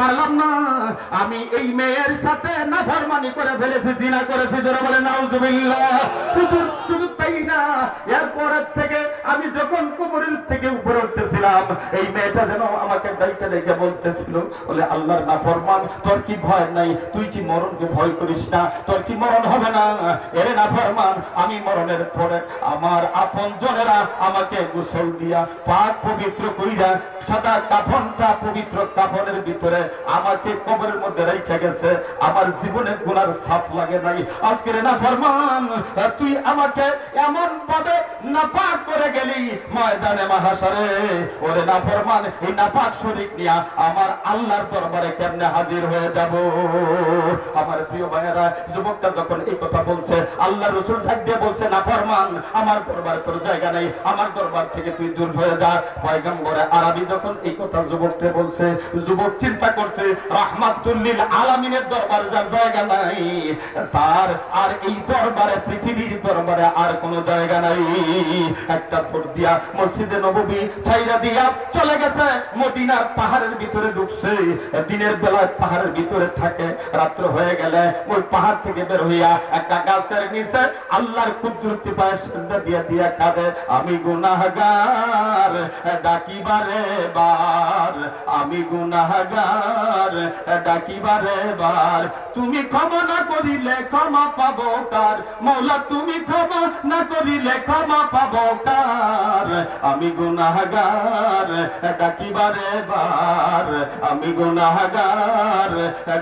পারলাম না, আমি এই মেয়ের সাথে নাফরমানি করে ফেলেছি, জিনা করেছি। যারা বলে নাউজুবিল্লাহ। শুধু তাই না, এরপরের থেকে আমি যখন কবরের থেকে উপরে উঠতেছিলাম, এই মেয়েটা যেন আমাকে ডাইকে ডাইকে বলতেছিল, বলে আল্লাহর নাফরমান, তোর কি ভয় নাই? তুই কি মরণকে ভয় করিস না? তোর কি মরণ হবে না? এরে নাফরমান, আমি মরণের পরে আমার আপন জনেরা আমাকে গোসল দিয়া পাক পবিত্র কইরা সাদা কাফনটা পবিত্র কাফনের ভিতরে আমাকে কবরের মধ্যে রেখে গেছে। আমার জীবনে গুনার ছাপ লাগে নাই। আজকের নাফরমান, তুই আমাকে এমন ভাবে নাপাক করে গেলি ময়দানে মাহশরে। ওরে নাফরমান, এই নাপাক শরীক নিয়া আমার আল্লাহর দরবারে কেমনে হাজির হয়ে যাব? আমার প্রিয় ভাইয়েরা, যুবকটা যখন এই কথা বলছে, আল্লাহর রাসূল ডাক দিয়ে বলছে, নাফরমান, আমার দরবারে তোর জায়গা নেই, আমার দরবার থেকে তুই দূর হয়ে যা। পয়গম্বরে আরবি যখন এই কথা যুবককে বলছে, যুবক চিন্তা করছে, রাহমাতুল লিল আলামিনের দরবারে যার জায়গা নাই, তার আর এই দরবারে, পৃথিবীর দরবারে আর কোনো জায়গা নাই। একটা ভোট দিয়া মসজিদে নববী ছাইরা দিয়া চলে গেছে, মদিনার পাহাড়ের ভিতরে ঢুকছে। দিনের বেলায় পাহাড়ের ভিতরে থাকে, রাত্র হয়ে গেলে ওই পাহাড় থেকে বের হইয়া একটা গাছের নিচে আল্লাহর কুদরতি পায়ে সিজদা দিয়া দিয়া কাঁদে, আমি গুনাহগার ডাকিবারে বার, আমি গুনাহগার ডাকিবারে বার, তুমি ক্ষমা না করিলে ক্ষমা পাবো কার? মওলা তুমি ক্ষমা না করিলে ক্ষমা পাবো কার? আমি গুনাহগার ডাকিবারে বার, আমি গুনাহগার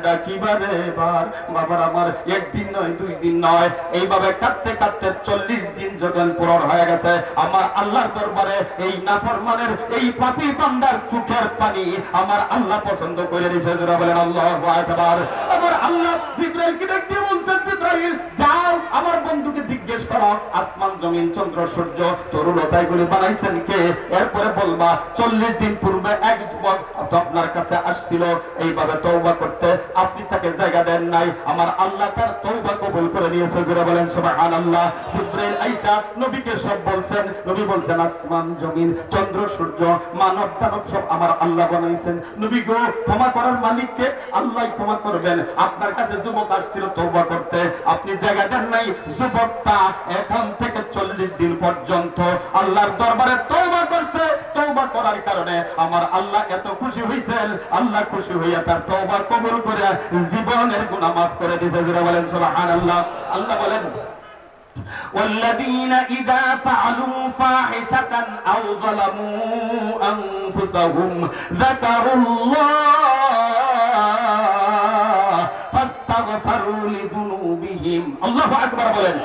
ডাকিবারে বার। বাবার আমার, একদিন নয়, 2 দিন নয়, এইভাবে কাঁদতে কাঁদতে 40 দিন যখন পূরণ হয়ে গেছে, আমার আল্লাহর দরবারে এই নাফরমানের, এই পাপী বান্দার চোখের পানি আমার আল্লাহ পছন্দ করে দিয়েছে। যারা বলেন আল্লাহু আকবার। আমার আল্লাহ জিবরাইলকে ডেকে বলছেন, জিবরাইল যাও, আমার বন্ধুকে জিজ্ঞেস করো, আসমান জমিন চন্দ্র সূর্য তরুলতা এগুলি বানাইছেন কে? এরপরে বলবা 40 দিন পূর্বে এক যুবক আপনার কাছে আসছিল এইভাবে তওবা করতে, আপনি তাকে জায়গা দেন নাই, আমার আল্লাহ তার তওবা কবুল করে নিয়েছে। যারা বলেন সুবহানাল্লাহ। জিবরাইল আয়েশা নবীকে সব বলছেন, নবী বলছেন, আসমান জমিন চন্দ্র সূর্য মানব দানব সব আমার আল্লাহ বানাইছেন। নবী গো, ক্ষমা করার মালিককে, আল্লাহই ক্ষমা করবেন। আপনার কাছে যুবক আসছিল তওবা করতে, আপনি জায়গা দেন নাই। যুবকটা এখন থেকে 40 দিন পর্যন্ত আল্লাহর দরবারে তওবা করছে। তওবা করার কারণে আমার আল্লাহ এত খুশি হইছেন, আল্লাহ খুশি হইয়া তার তওবা কবুল করে জীবনের গুনাহ মাফ করে দিয়েছে। যারা বলেন সুবহানাল্লাহ। আল্লাহ বলেন, والذين إذا فعلوا فاحشة أو ظلموا أنفسهم ذكروا الله فاستغفروا لذنوبهم। আল্লাহু আকবার বলেন।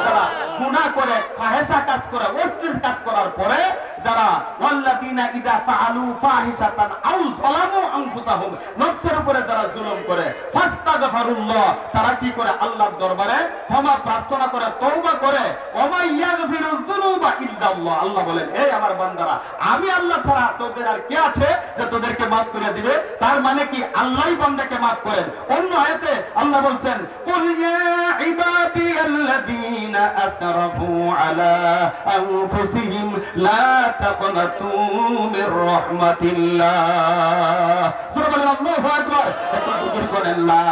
যারা গুনাহ করে, ফাহিশা কাজ করে, অশ্লীল কাজ করার পরে, যারা ওয়াল্লাযিনা ইযা ফাআলু ফাহিশাতান আও যালামু আনফুসাহুম, নফসের উপরে যারা জুলুম করে, ফাস্তাগফিরুল্লাহ, তারা কি করে? আল্লাহর দরবারে ক্ষমা প্রার্থনা করে, তওবা করে। ওমা ইয়াগফিরুয যুনুবা ইল্লাল্লাহ। আল্লাহ বলেন, এই আমার বান্দারা, আমি আল্লাহ ছাড়া তোদের আর কে আছে যে তোদেরকে maaf করে দিবে? তার মানে কি আল্লাহই বান্দাকে maaf করেন। অন্য আয়াতে আল্লাহ বলছেন, কুল ইয়া ইবাদিয়াল্লাযীনা আসরাফু আলা আনফুসিহিম লা তাকনাতু মির রাহমাতিল্লাহ। সূরা বলেন আল্লাহু আকবার। একটু জিকির করেন, লা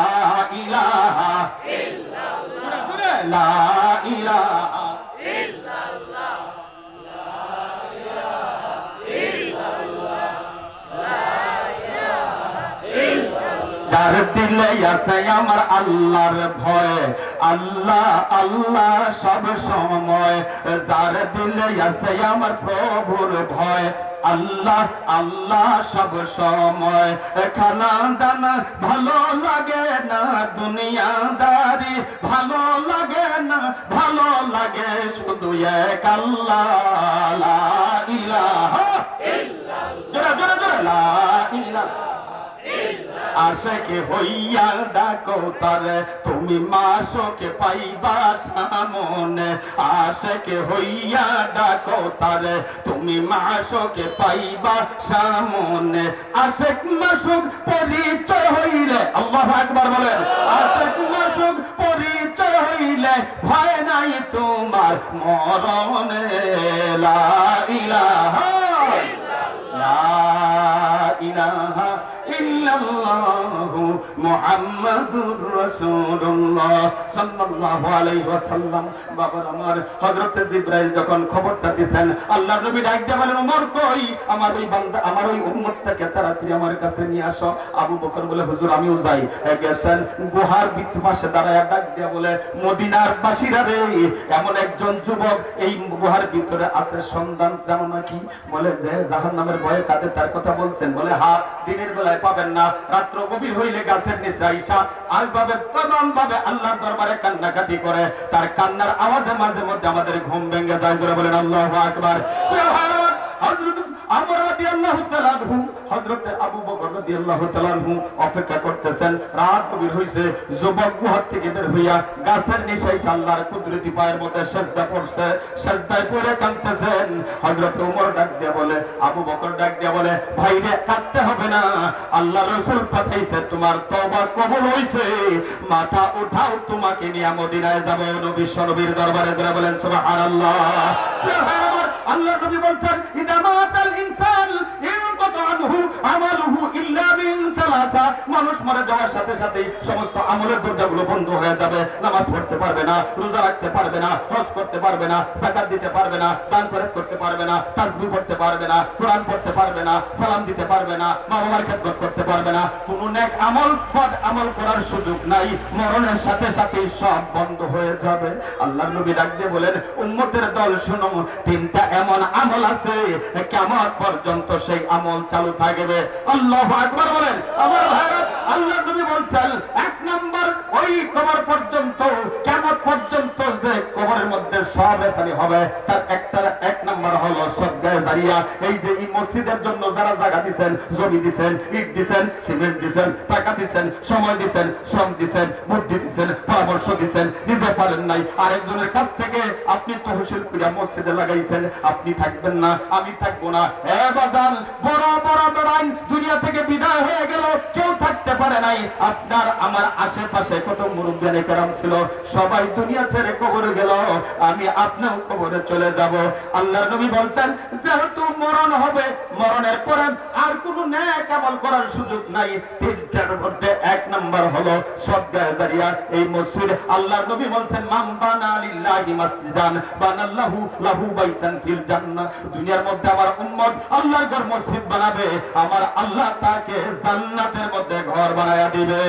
ইলাহা ইল্লাল্লাহ, লা ইলাহা ইল্লাল্লাহ, লা ইলাহা ইল্লাল্লাহ, লা ইলাহা ইল্লাল্লাহ। যার দিলে আছে আমার আল্লাহর ভয়, আল্লাহ আল্লাহ সব সময়, যার দিলে আছে আমার প্রভুর ভয়, আল্লাহ আল্লাহ সব সময়। খানা দানা ভালো লাগে না, দুনিয়াদারি ভালো লাগে না, ভালো লাগে শুধু এক আল্লাহ। লা ইলাহা ইল্লাল্লাহ, জোরে জোরে জোরে, লা ইলাহা আশেকে হইয়া ডাকো তারে, তুমি মাশকে পাইবা সামনে। আশেকে হইয়া ডাকো তারে, তুমি মাশকে পাইবা সামনে। আশেক মাশুক পরিচয় হইলে, আল্লাহু আকবার বলেন, আশেক মাশুক পরিচয় হইলে ভয় নাই তোমার মরণে। লা ইলাহা ইল্লাল্লাহ, লা ইলাহা ইল্লাল্লাহ, মুহাম্মাদুর রাসূলুল্লাহ সাল্লাল্লাহু আলাইহি ওয়াসাল্লাম। বাবার আমার হযরত জিবরাইল যখন খবরটা দিবেন, আল্লাহর নবী ডাক দিয়ে বলেন, ওমর কই? আমার ওই বান্দা, আমার ওই উম্মতটাকে তাড়াতাড়ি আমার কাছে নিয়ে আসো। আবু বকর বলে, হুজুর আমিও যাই। গেছেন গুহার ভিতর পাশে দাঁড়ায় ডাক দিয়ে বলে, মদিনার বাসীরা রে, এমন একজন যুবক এই গুহার ভিতরে আছে, সন্ধান জানো নাকি? বলে যে জাহান্নামের ভয়ে কাঁদে, তার কথা বলছেন? বলে হ্যাঁ, দিনের বেলায় পাবেন না, রাত্র গভীর হইলে গাছের নিচে আইসা আইভাবে তমাম ভাবে আল্লাহর দরবারে কান্নাকাটি করে, তার কান্নার আওয়াজে মাঝে মধ্যে আমাদের ঘুম ভেঙে যায়। করে বলেন আল্লাহু আকবার। হযরত ওমর রাদিয়াল্লাহু তাআলা আনহু, হযরত আবু বকর রাদিয়াল্লাহু তাআলা আনহু অপেক্ষা করতেছেন। রাত গভীর হইছে, যুবক গুহা থেকে বের হইয়া গাছের নিচে আল্লাহর কুদরতি পায়ের মধ্যে সিজদা পড়ছে, সিজদায় পড়ে কাঁদতেছেন। হযরত ওমর ডাক দিয়ে বলে, আবু বকর ডাক দিয়ে বলে, ভাই রে কাঁদতে হবে না, আল্লাহর রাসূল পাঠাইছে, তোমার তওবা কবুল হইছে, মাথা উঠাও, তোমাকে নিয়ে মদিনায় যাব, নবীর দরবারে। করে বলেন সুবহানাল্লাহ। আল্লাহর নবী বলছেন, ইদা মাতাল ইনসান ইনকাতা আনহু আমালুহু ইল্লা মিন সালাসা, মানুষ মারা যাওয়ার সাথে সাথে সমস্ত আমলের দরজাগুলো বন্ধ হয়ে যাবে। নামাজ পড়তে পারবে না, রোজা রাখতে পারবে না, হজ করতে পারবে না, যাকাত দিতে পারবে না, দান খয়রাত করতে পারবে না, তাসবিহ পড়তে পারবে না, কোরআন পড়তে পারবে না, সালাম দিতে পারবে না, মা বাবার খেদমত করতে পারবে না, কোনো নেক আমল পদ আমল করার সুযোগ নাই। মরণের সাথে সাথে সব বন্ধ হয়ে যাবে। আল্লাহর নবী ডাক দিয়ে বলেন, উম্মতের দল শুনো, তিনটা এমন আমল আছে কিয়ামত পর্যন্ত সেই আমল চালু থাকবে। আল্লাহু আকবার বলেন। আমার ভাইরা, আল্লাহর নবী বলছেন, এক নাম্বার ওই কবর পর্যন্ত, কিয়ামত পর্যন্ত যে কবরের মধ্যে সওয়াব রেসানি হবে, তার এক নাম্বার হলো সদকায়ে জারিয়া। এই যে এই মসজিদের জন্য যারা জায়গা দিবেন, জমি দিবেন, ইট দিবেন, সিমেন্ট দিবেন, টাকা দিবেন, সময় দিবেন, শ্রম দিবেন, বুদ্ধি দিবেন, পরামর্শ দিবেন, নিজে পারেন নাই, আরেকজনের কাছ থেকে আপনি তহসিল করে মসজিদে লাগাইছেন, আপনি থাকবেন না, আমি থাকবো না। বাদান বড় বড় বেড়াই দুনিয়া থেকে বিদায় হয়ে গেল, কেউ থাকতে পারে নাই। আপনার আমার আশেপাশে কত মুরব্বিয়ানে কেরাম ছিল, সবাই দুনিয়া ছেড়ে কবরে গেল, আমি আপনিও কবরে চলে যাব। আল্লাহর নবী বলছেন, যেহেতু মরণ হবে, মরণের পরে আর কোনো নেক আমল করার সুযোগ নাই। তিনটার মধ্যে এক নাম্বার হলো সদকায়ে জারিয়া। এই মসজিদ, আল্লাহর নবী বলছেন, মান বানা লিল্লাহি মাসজিদান বানাল্লাহু লাহু বাইতান ফিল জান্নাহ। দুনিয়ার মধ্যে আমার উম্মত আল্লাহর ঘর মসজিদ বানাবে, আমার আল্লাহ তাকে জান্নাতের মধ্যে ঘর বানায়া দিবে।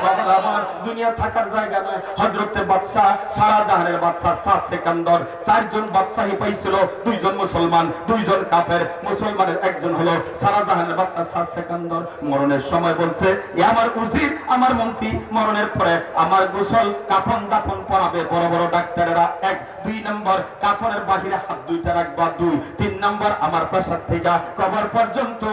বাবা আমার, দুনিয়া থাকার জায়গা নয়। হযরতে বাদশাহ, শাহজাহানের বাদশাহ শাহ সিকান্দর, চারজন বাদশাহী পাইছিল, দুইজন মুসলমান, দুইজন কাফের। মুসলমানের একজন হলো শাহজাহানের বাদশাহ শাহ সিকান্দর। মরণের সময় বলছে, এ আমার উজির, আমার মন্ত্রী, মরণের পরে আমার গোসল কাফন দাফন পরাবে বড় বড় ডাক্তারেরা। এক, দুই নম্বর কাফনের বাহিরে হাত দুইটা রাখবা, দুই, তিন নম্বর আমার প্রাসাদ থেকে কবর পর্যন্ত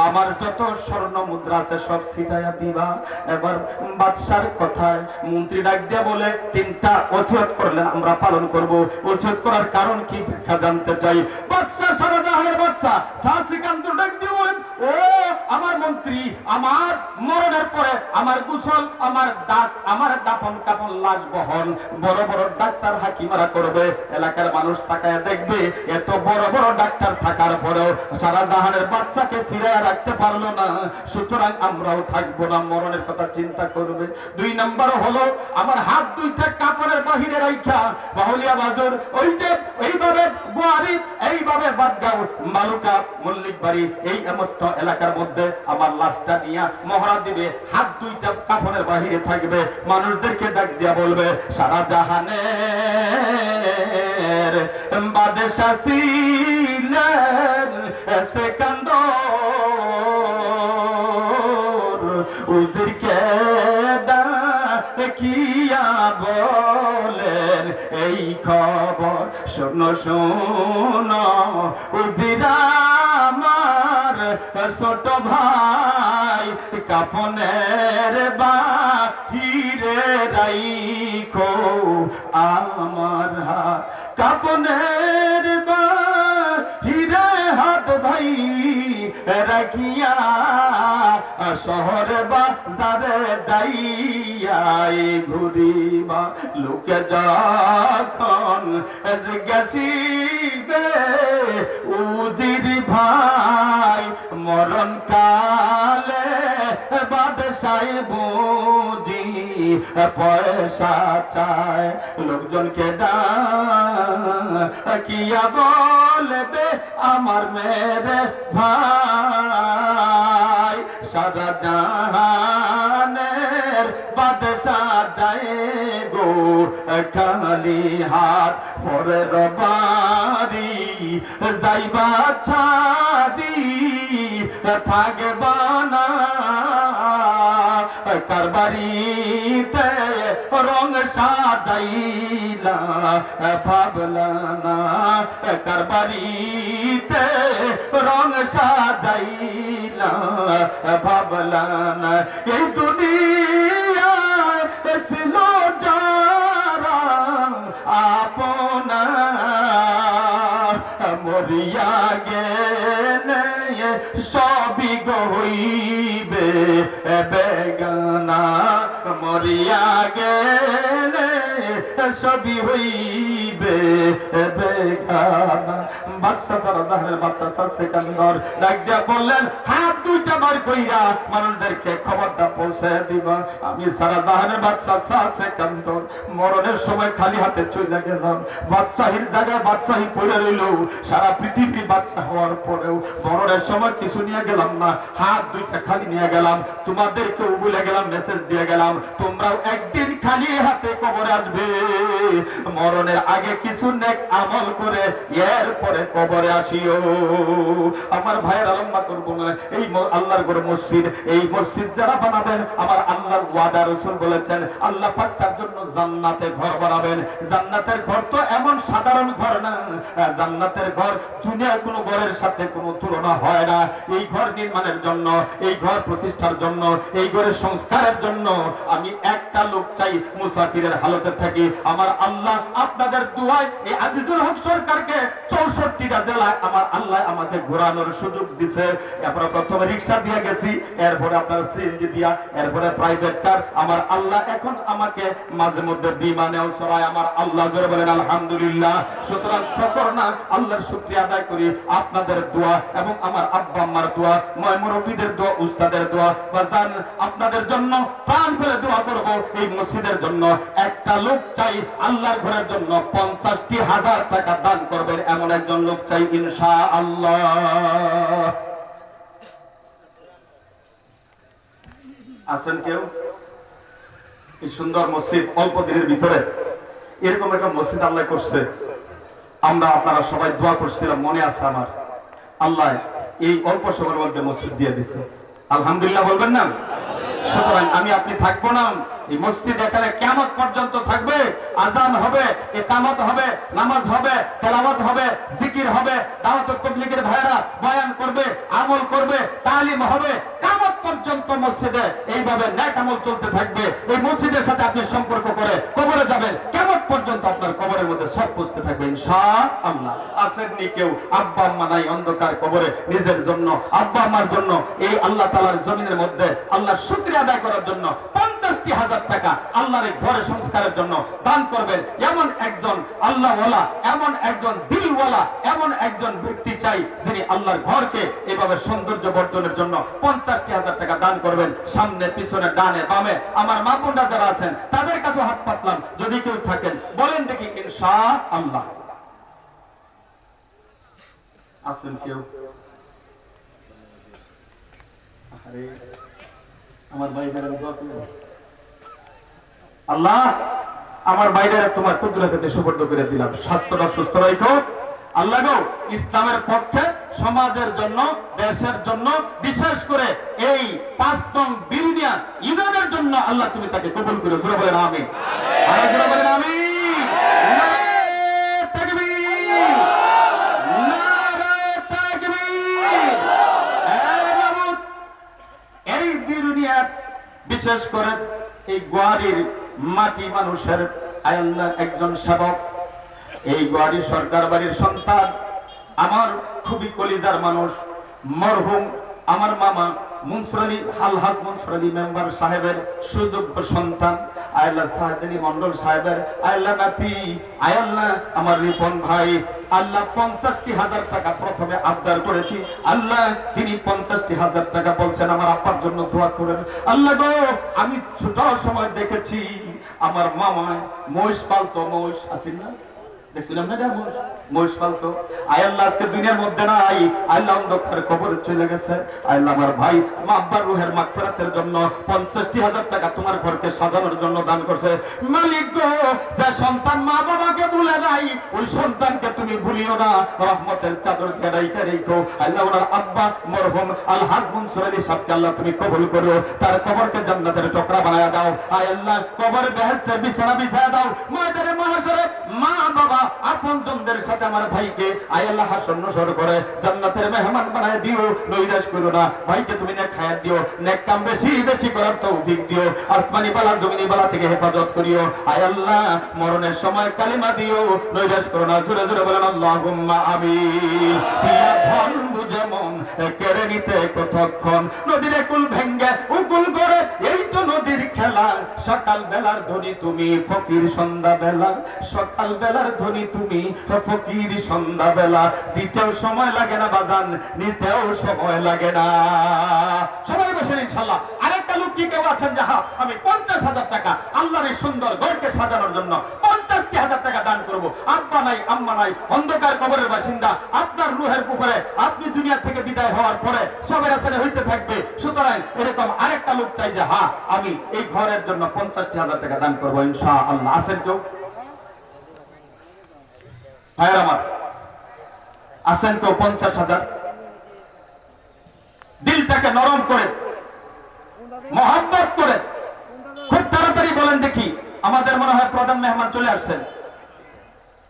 আমার যত স্বর্ণ মুদ্রা আছে সব ছিটাইয়া দিবা। এবার বাদশার কথায় মন্ত্রী ডাক দিয়ে বলে, তিনটা ওসিয়ত করলেন, আমরা পালন করব। ওসিয়ত করার কারণ কি ব্যাখ্যা জানতে চাই। বাদশা শাহজাহানের বাদশা শাহ সিকান্দর ডাক দিয়ে বলেন, ও আমার মন্ত্রী, আমার মরণের পরে আমার গোসল, আমার দাস, আমার দাফন কাফন, লাশ বহন বড় বড় ডাক্তার হাকিমারা করবে। এলাকার মানুষ তাকায় দেখবে, এত বড় বড় ডাক্তার থাকার পরেও শাহজাহানের বাচ্চাকে ফিরে রাখতে পারলো না, সুতরাং আমরাও থাকবো না। মরণের কথা চিন্তা করবে। দুই নাম্বার হলো, আমার হাত দুইটা কাপড়ের বাহিরে রাখা, বাহুলিয়া বাজার, ওই যে এইভাবে বুয়ারি, এইভাবে বাদগাঁও, মালুকা, মল্লিক বাড়ি, এই সমস্ত এলাকার মধ্যে আমার লাশটা নিয়ে মহড়া দিবে, হাত দুইটা কাপড়ের বাহিরে থাকবে। মানুষদেরকে ডাক দিয়া বলবে, শাহজাহানের বাদশা ছিলেন সিকান্দর, উজিরকে দেখিয়া বলেন, এই খবর শোনো শোনো উজিরা, আমার ছোট ভাই কাফনের বাহিরে রাইখো আমার হাত, কাফনের বাহিরে হাত ভাই রাখিয়া শহর বাজারে যাইয়াই ঘুরিবা। লোকে যখন জিজ্ঞাসিবে, উজির ভাই মরণ কালে বাদশাহ বুঝি পয়সা চায় লোকজনকে ডাকিয়া বলবে আমার মেরে ভাই সারা জাহানের বাদশাহ যায় গো খালি হাত পরের বাড়ি যাইবা ছাড়ি থাকবা না কারবারিতে রং সাজাইলা ভাবলা না কারবারিতে রং সাজাইলা ভাবলা না এই দুনিয়া ছিল যারা আপনা মরিয়া গেলে সবই হইবে বেগানা মরিয়া গেলে সবই হইবে বেগানা বাচ্চা সারা দাহরের বাচ্চা সেকান্দর ডাক দিয়া বললেন হাত দুইটা বার কইরা মানুষদেরকে খবরটা পৌঁছে দিবা আমি সারা দাহরের বাচ্চা সেকান্দর মরণের সময় খালি হাতে চলে গেলাম বাদশাহীর জায়গায় বাদশাহী পড়ে রইল সারা পৃথিবী বাদশা হওয়ার পরেও মরণের সময় কিছু নিয়ে গেলাম না হাত দুইটা খালি নিয়ে গেলাম তোমাদেরকেও বলে গেলাম মেসেজ দিয়ে গেলাম তোমরাও একদিন খালি হাতে কবরে আসবে মরণের আগে কিছু নেক আমল করে এরপরে কবরে আসিও আমার ভাইয়ের লম্বা করবো না এই আল্লাহর ঘর মসজিদ এই মসজিদ যারা বানাবেন আমার আল্লাহর ওয়াদা রাসূল বলেছেন আল্লাহ পাক তার জন্য জান্নাতে ঘর বানাবেন জান্নাতের ঘর তো এমন সাধারণ ঘর না জান্নাতের ঘর দুনিয়ার কোনো ঘরের সাথে কোনো তুলনা হয় না এই ঘর নির্মাণের জন্য এই ঘর প্রতিষ্ঠার জন্য এই ঘরের সংস্কারের জন্য আমি একটা লোক চাই মুসাফিরের হালতে থাকি আমার আল্লাহ আপনাদের দুয়ায় এই আজিজুল হক সরকারকে 64টা জেলায় আমার আল্লাহ আমাকে ঘোরানোর সুযোগ দিছে এরপরে প্রথমে রিকশা দিয়ে গেছি এরপরে আপনার সিএনজি দিয়া এরপরে প্রাইভেট কার আমার আল্লাহ এখন আমাকে মাঝে মধ্যে বিমানেও চড়ায় আমার আল্লাহ জোরে বলেন আলহামদুলিল্লাহ সুতরাং ফকর না আল্লাহর শুকরিয়া আদায় করি আপনাদের দোয়া এবং আমার আব্বা আম্মার দোয়া ময় মুরব্বিদের দোয়া উস্তাদের দোয়া বাজান আপনাদের জন্য প্রাণ ফেলে দোয়া করব এই মসজিদের জন্য একটা লোক চাই আল্লাহর ঘরের জন্য 50,000 টাকা দান করবেন এমন একজন লোক চাই ইনশাআল্লাহ আছেন কেউ এই সুন্দর মসজিদ অল্প দিনের ভিতরে এরকম একটা মসজিদ আল্লাহ করছে আমরা আপনারা সবাই দোয়া করছিলাম মনে আছে আমার আল্লাহ এই অল্প সময়ের মধ্যে মসজিদ দিয়ে দিছে আলহামদুলিল্লাহ বলবেন না সুতরাং আমি আপনি থাকবো না এই মসজিদ এখানে কিয়ামত পর্যন্ত থাকবে আযান হবে ইকামত হবে নামাজ হবে তেলাওয়াত হবে জিকির হবে দাওয়াত ও তাবলীগের ভাইরা বয়ান করবে আমল করবে তালিম হবে কিয়ামত পর্যন্ত মসজিদে এইভাবে নেক আমল চলতে থাকবে এই মসজিদের সাথে আপনি সম্পর্ক করে কবরে যাবেন কিয়ামত পর্যন্ত আপনার কবরের মধ্যে সব পৌঁছতে থাকবে ইনশাআল্লাহ আসেননি কেউ আব্বা আম্মা নাই অন্ধকার কবরে নিজের জন্য আব্বা আম্মার জন্য এই আল্লাহ তাআলার জমিনের মধ্যে আল্লাহর শুকরিয়া আদায় করার জন্য 50,000 টাকা আল্লাহর ঘরে সংস্কারের জন্য দান করবেন এমন একজন আল্লাহওয়ালা এমন একজন দিলওয়ালা এমন একজন ব্যক্তি চাই যিনি আল্লাহর ঘরকে এভাবে সৌন্দর্য বর্ধনের জন্য 50,000 টাকা দান করবেন সামনে পিছনে ডানে বামে আমার মা বোনরা যারা আছেন তাদের কাছে হাত পাতলাম যদি কেউ থাকেন বলেন দেখি ইনশাআল্লাহ আছেন কেউ আরে আমার ভাইদের দোয়া করুন আল্লাহ আমার ভাইদের তোমার কুদরতে সুপর্দ করে দিলাম স্বাস্থ্যটা সুস্থ রাখো আল্লাহ গো ইসলামের পক্ষে সমাজের জন্য দেশের জন্য বিশেষ করে এই 5 নং বিরুনিয়া ইউনিয়নের জন্য আল্লাহ তুমি তাকে কবুল করে জোরে বলেন আমিন আর জোরে বলেন আমিন নারে তাকবীর নারে তাকবীর এই বিরুনিয়া বিশেষ করে এই গোয়ারির মাটি মানুষের আল্লাহ একজন সেবক এই গোয়ারি সরকার বাড়ির সন্তান আমার খুবই কলিজার মানুষ মরহুম আমার মামা মনসুর আলী আলহাজ মনসুর আলী মেম্বার সাহেবের সুযোগ্য সন্তান আল্লাহ সাহেদানি মন্ডল সাহেবের আল্লাহ নাতি আল্লাহ আমার রিপন ভাই আল্লাহ 50,000 টাকা প্রথমে আবদার করেছি আল্লাহ তিনি 50,000 টাকা বলছেন আমার আব্বার জন্য দোয়া করেন আল্লাহ গো আমি ছোট সময় দেখেছি আমার মামা মহিষ পালতো মহিষ আছেন না দেখছিলাম না মহিষ পালতো আল্লাহ আজকে দুনিয়ার মধ্যে নাই আল্লাহ অন্ধকার কবরে চলে গেছে আল্লাহ আমার ভাই আব্বার রুহের মাগফিরাতের জন্য 50,000 টাকা তোমার ঘরকে সাজানোর জন্য দান করছে মালিক গো যে সন্তান মা বাবাকে ভুলে নাই ওই সন্তানকে তুমি ভুলিও না রহমতের চাদর দিয়ে রাইখা রেখো আল্লাহ ওনার আব্বা মরহুম আলহাজ মনসুর আলী সাহেবকে আল্লাহ তুমি কবুল করো তার কবরকে জান্নাতের টুকরা বানায়া দাও আল্লাহ কবরে বেহেশতের বিছানা বিছায়া দাও ময়দানে মাহশরে মা বাবা আপনজনদের সাথে আমার ভাইকে আল্লাহ হাসন নসর করে জান্নাতের মেহমান বানায় দিও নৈরাশ করো না ভাইকে তুমি নেক হায়াত দিও নেক কাম বেশি বেশি করার তৌফিক দিও আসমানি বালা জমিনি বালা থেকে হেফাজত করিও আল্লাহ মরণের সময় কালিমা দিও নৈরাশ করো না জোরে জোরে বলেন আল্লাহুম্মা আমিন ইয়া ধন বুঝে মন কেড়ে নিতে কতক্ষণ নদীর কুল ভেঙ্গে উকুল করে এই তো নদীর খেলা সকাল বেলার ধ্বনি তুমি ফকির সন্ধ্যা বেলা সকাল বেলার ধ্বনি তুমি ফকির সন্ধ্যা বেলা দিতেও সময় লাগে না বাজান নিতেও সময় লাগে না সবাই বসেন ইনশাআল্লাহ আরেকটা লোক কি কেউ আছেন যাহা আমি 50,000 টাকা আল্লাহর এই সুন্দর ঘরকে সাজানোর জন্য 50,000 টাকা দান করব আব্বা নাই আম্মা নাই অন্ধকার কবরের বাসিন্দা আপনার রূহের উপরে আপনি দুনিয়া থেকে বিদায় হওয়ার পরে সবের আসারে হইতে থাকবে সুতরাং এরকম আরেকটা লোক চাই যে হ্যাঁ আমি এই ঘরের জন্য 50,000 টাকা দান করবো ইনশাআল্লাহ আছেন কেউ ভাইয়ের আমার আছেন কেউ 50,000 দিলটাকে নরম করে মহব্বত করে খুব তাড়াতাড়ি বলেন দেখি আমাদের মনে হয় প্রধান মেহমান চলে আসছেন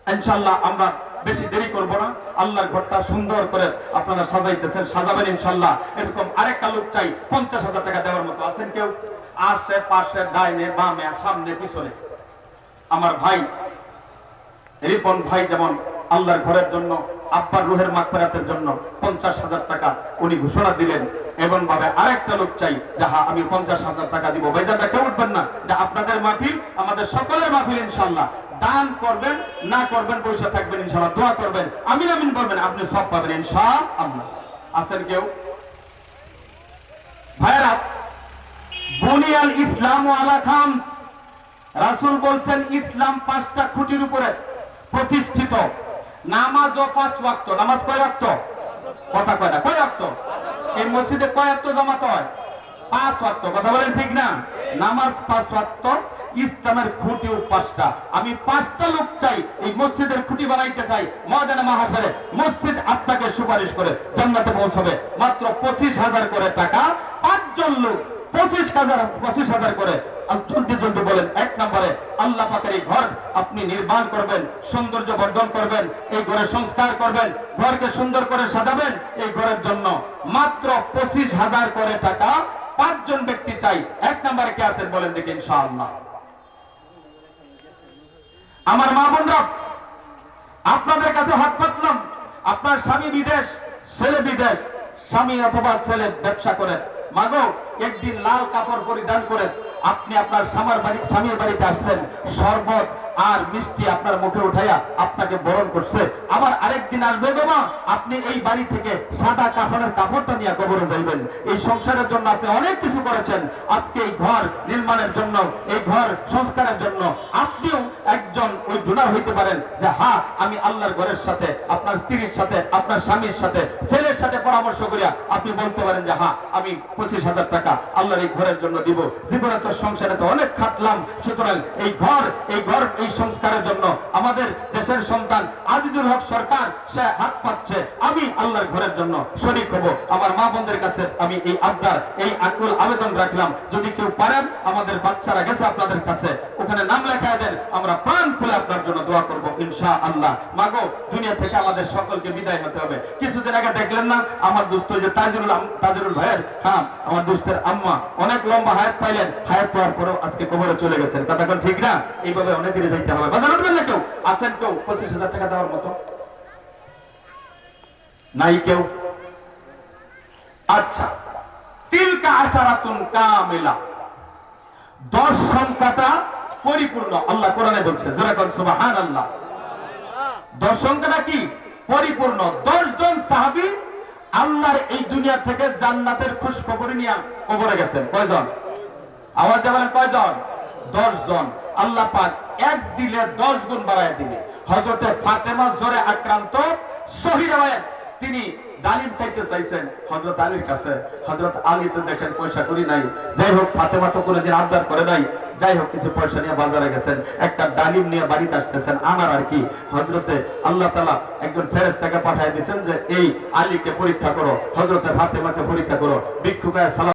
ইনশাআল্লাহ আমরা বেশি দেরি করব না আল্লাহর ঘরটা সুন্দর করে আপনারা সাজাইতেছেন সাজাবেন ইনশাআল্লাহ এরকম আরেকটা লোক চাই 50,000 টাকা দেওয়ার মতো আছেন কেউ আশে পাশে ডাইনে বামে সামনে পিছনে আমার ভাই রিপন ভাই যেমন আল্লাহর ঘরের জন্য আব্বার রুহের মাগফিরাতের জন্য 50,000 টাকা উনি ঘোষণা দিলেন এমন ভাবে আরেকটা লোক চাই যাহা আমি 50,000 টাকা দিব ভাইজানটা কেউ উঠবেন না যে আপনাদের মাহফিল আমাদের সকলের মাহফিল ইনশাআল্লাহ দান করবেন না করবেন পয়সা থাকবেন ইনশাআল্লাহ দোয়া করবেন আমিন আমিন বলবেন আপনি সব পাবেন ইনশাআল্লাহ আছেন কেউ ভাইরা বুনিয়াল ইসলাম আলা খামস রাসূল বলছেন ইসলাম 5টা খুঁটির উপরে প্রতিষ্ঠিত নামাজ ও 5 ওয়াক্ত নামাজ কয় ওয়াক্ত কথা কয় না কয় ওয়াক্ত এই মসজিদে কয় ওয়াক্ত জামাত হয় 5 ওয়াক্ত কথা বলেন ঠিক না নামাজ 5 ওয়াক্ত ইসলামের খুঁটি 5টা আমি 5টা লোক চাই এই মসজিদের খুঁটি বানাইতে চাই ময়দানে মাহশরে মসজিদ আপনাকে সুপারিশ করে জান্নাতে পৌঁছাবে মাত্র 25,000 করে টাকা 5 জন লোক 25,000 করে জলদি জলদি বলেন এক নম্বরে আল্লাহ পাকের এই ঘর আপনি নির্মাণ করবেন সৌন্দর্য বর্ধন করবেন এই ঘরের সংস্কার করবেন ঘরকে সুন্দর করে সাজাবেন এই ঘরের জন্য মাত্র 25,000 করে টাকা 5 জন ব্যক্তি চাই এক নম্বরে কে আছেন বলেন দেখি ইনশাআল্লাহ আমার মা বোনরা আপনাদের কাছে হাত পাতলাম আপনার স্বামী বিদেশ ছেলে বিদেশ স্বামী অথবা ছেলে ব্যবসা করে মাগো একদিন লাল কাপড় পরিধান করে আপনি আপনার স্বামীর বাড়িতে আসছেন শরবত আর মিষ্টি আপনার মুখে উঠাইয়া আপনাকে বরণ করছে আবার আরেকদিন আসবে গো মা আপনি এই বাড়ি থেকে সাদা কাফনের কাপড়টা নিয়ে কবরে যাইবেন এই সংসারের জন্য আপনি অনেক কিছু করেছেন আজকে এই ঘর নির্মাণের জন্য এই ঘর সংস্কারের জন্য আপনিও একজন ওই ডোনার হইতে পারেন যে হ্যাঁ আমি আল্লাহর ঘরের সাথে আপনার স্ত্রীর সাথে আপনার স্বামীর সাথে ছেলের সাথে পরামর্শ করিয়া আপনি বলতে পারেন যে হ্যাঁ আমি 25,000 টাকা আল্লাহর এই ঘরের জন্য দিব জীবনে তো সংসারে তো অনেক খাটলাম সুতরাং এই ঘর এই সংস্কারের জন্য আমাদের দেশের সন্তান আজিজুল হক সরকার সে হাত পাচ্ছে আমি আল্লাহর ঘরের জন্য শরীক হব আমার মা বোনদের কাছে আমি এই আবদার এই আকুল আবেদন রাখলাম যদি কেউ পারেন আমাদের বাচ্চারা গেছে আপনাদের কাছে ওখানে নাম লেখায় দেন আমরা প্রাণ খুলে আপনার জন্য দোয়া করব ইনশাআল্লাহ মাগো দুনিয়া থেকে আমাদের সকলকে বিদায় হতে হবে কিছুদিন আগে দেখলেন না আমার দোস্ত যে তাজরুল ভাইয়ের হ্যাঁ আমার দোস্তের আম্মা অনেক লম্বা হায়াত পাইলেন হায়াত পাওয়ার পরেও আজকে কবরে চলে গেছেন কথা কোন ঠিক না এইভাবে অনেকেরই যাইতে হবে বাজার উঠবেন না কেউ আছেন কেউ 25,000 টাকা দেওয়ার মতো নাই কেউ আচ্ছা তিলকা আশারাতুন কামিলা, 10 সংখ্যাটা পরিপূর্ণ। আল্লাহ কোরআনে বলছে, যারা কোন সুবহানাল্লাহ। 10 সংখ্যাটা কি পরিপূর্ণ। 10 জন সাহাবী আল্লাহর এই দুনিয়া থেকে জান্নাতের খুশখবর নিয়ে কবরে গেছেন। কয়জন? আওয়াজ দিয়ে বলেন কয়জন? 10 জন। আল্লাহ পাক এক দিলে 10 গুণ বাড়ায় দিবে। হযরতে ফাতেমা জ্বরে আক্রান্ত, সহিহ রাওয়ায়াত, তিনি ডালিম খাইতে চাইছেন হযরত আলীর কাছে। হযরত আলী তো দেখেন পয়সা করি নাই। যাই হোক, ফাতেমা তো কোনোদিন আবদার করে নাই। যাই হোক, কিছু পয়সা নিয়ে বাজারে গেছেন, একটা ডালিম নিয়ে বাড়িতে আসতেছেন, আনার আর কি। হযরতে আল্লাহ তাআলা একজন ফেরেশতাকে পাঠিয়ে দিয়েছেন যে এই আলীকে পরীক্ষা করো, হযরতে ফাতেমাকে পরীক্ষা করো। ভিক্ষুকায় সালাম